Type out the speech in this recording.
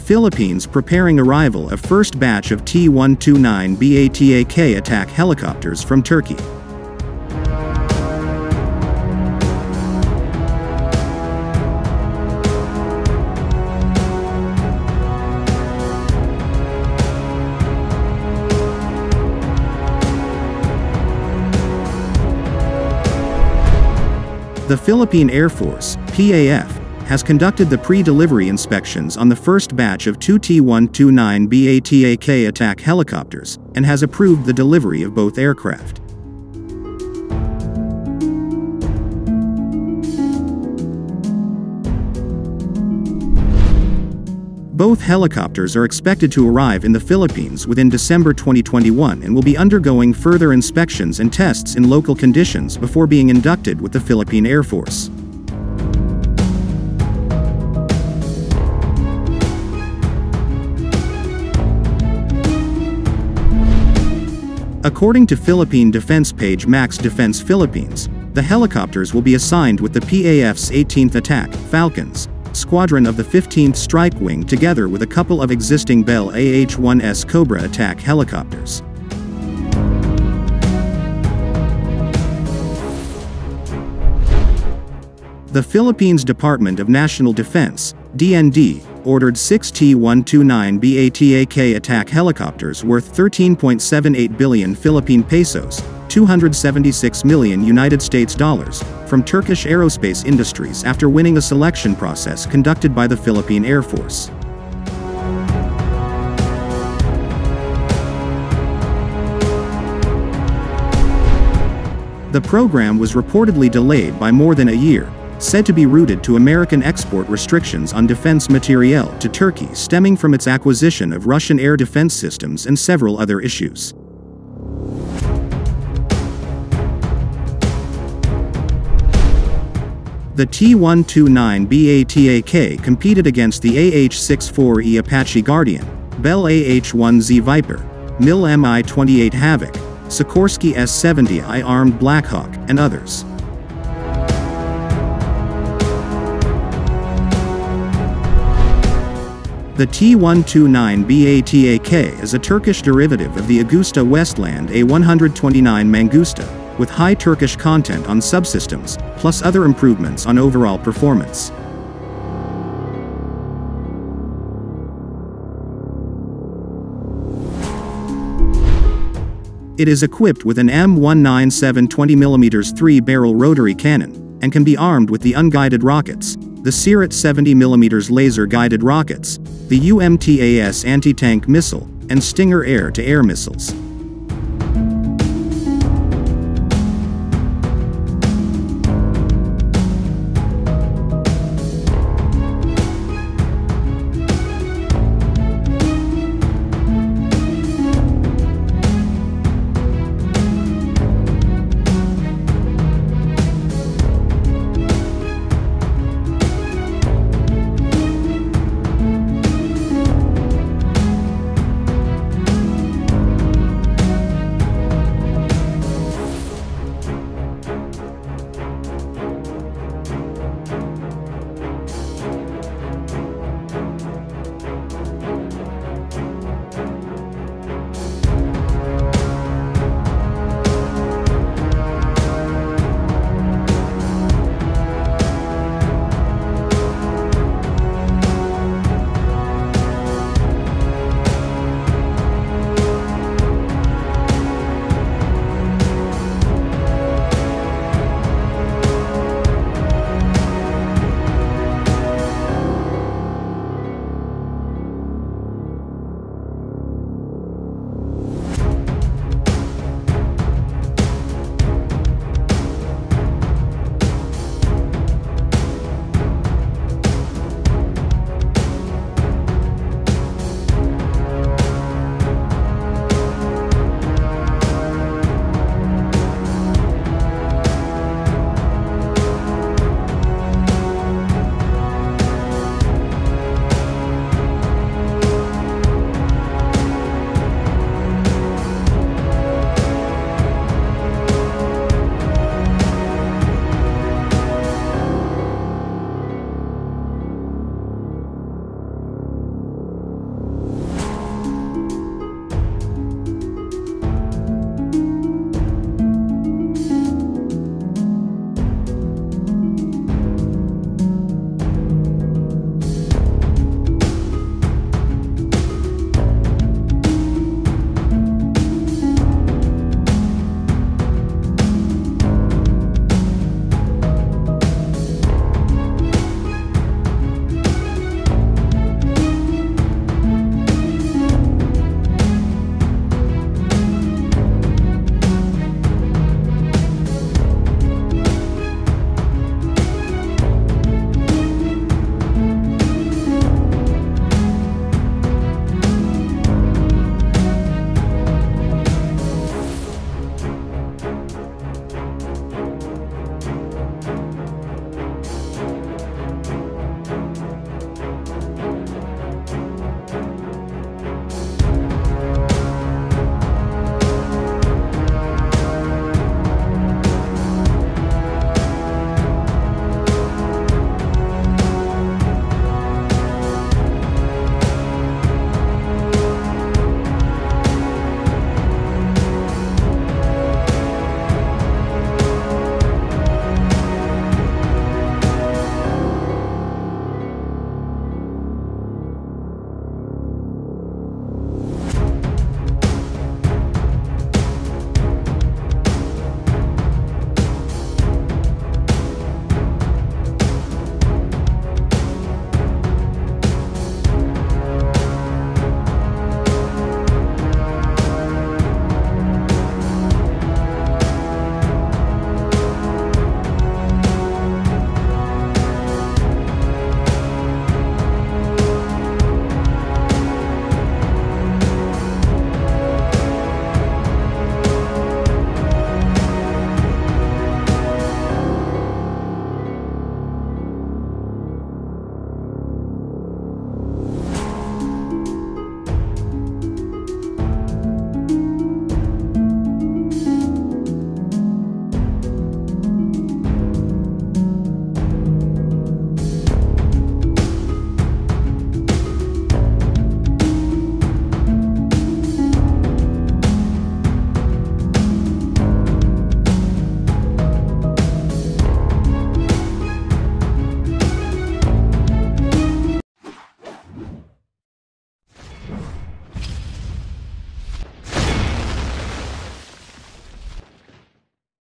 Philippines preparing arrival of first batch of T129B ATAK helicopters from Turkey. The Philippine Air Force, PAF, has conducted the pre-delivery inspections on the first batch of two T129B ATAK helicopters, and has approved the delivery of both aircraft. Both helicopters are expected to arrive in the Philippines within December 2021 and will be undergoing further inspections and tests in local conditions before being inducted with the Philippine Air Force. According to Philippine defense page Max Defense Philippines, the helicopters will be assigned with the PAF's 18th Attack Falcons Squadron of the 15th Strike Wing together with a couple of existing Bell AH-1S Cobra attack helicopters. The Philippines Department of National Defense, DND, ordered 6 T129B ATAK attack helicopters worth 13.78 billion Philippine pesos, 276 million United States dollars, from Turkish aerospace industries after winning a selection process conducted by the Philippine Air Force. The program was reportedly delayed by more than a year, said to be rooted to American export restrictions on defense materiel to Turkey stemming from its acquisition of Russian air defense systems and several other issues. The T129B ATAK competed against the AH-64E Apache Guardian, Bell AH-1Z Viper, MIL Mi-28 Havoc, Sikorsky S-70I Armed Black Hawk, and others. The T129B ATAK is a Turkish derivative of the Agusta Westland A129 Mangusta, with high Turkish content on subsystems, plus other improvements on overall performance. It is equipped with an M197 20mm 3-barrel rotary cannon, and can be armed with the unguided rockets, the Sirat 70mm laser-guided rockets, the UMTAS anti-tank missile, and Stinger air-to-air missiles.